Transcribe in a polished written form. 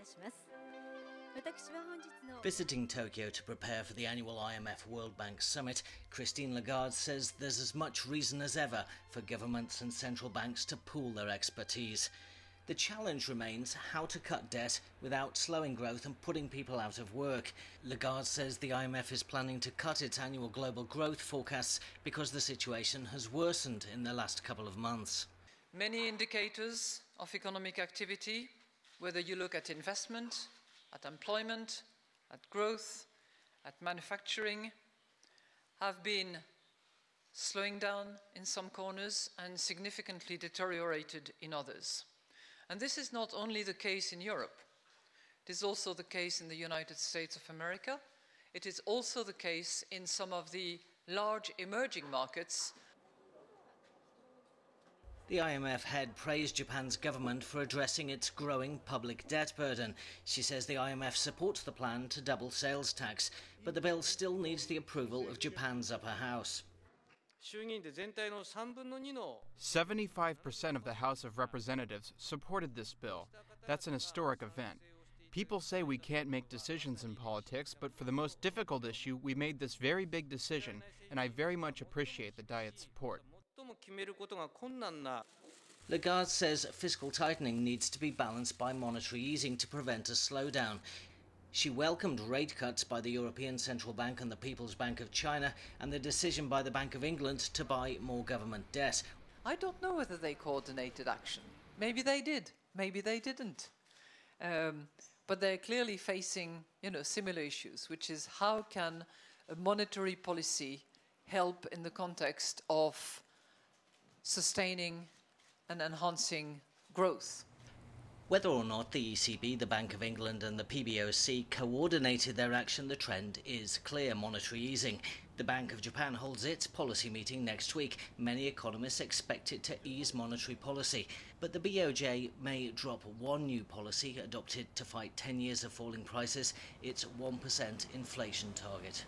します。私は本日の Visiting Tokyo to prepare for the annual IMF World Bank Summit, Christine Lagarde says there's as much reason as ever for governments and central banks to pool their expertise. The challenge remains how to cut debt without slowing growth and putting people out of work. Lagarde says the IMF is planning to cut its annual global growth forecasts because the situation has worsened in the last couple of months. Many indicators of economic activity, whether you look at investment, at employment, at growth, at manufacturing, have been slowing down in some corners and significantly deteriorated in others. And this is not only the case in Europe. It is also the case in the United States of America. It is also the case in some of the large emerging markets. The IMF head praised Japan's government for addressing its growing public debt burden. She says the IMF supports the plan to double sales tax, but the bill still needs the approval of Japan's upper house. 75% of the House of Representatives supported this bill. That's an historic event. People say we can't make decisions in politics, but for the most difficult issue, we made this very big decision, and I very much appreciate the Diet's support. Lagarde says fiscal tightening needs to be balanced by monetary easing to prevent a slowdown. She welcomed rate cuts by the European Central Bank and the People's Bank of China and the decision by the Bank of England to buy more government debt. I don't know whether they coordinated action. Maybe they did, maybe they didn't. But they're clearly facing, similar issues, which is how can a monetary policy help in the context of sustaining and enhancing growth. Whether or not the ECB, the Bank of England and the PBOC coordinated their action, the trend is clear: monetary easing. The Bank of Japan holds its policy meeting next week. Many economists expect it to ease monetary policy, but the BOJ may drop one new policy adopted to fight 10 years of falling prices, its 1% inflation target.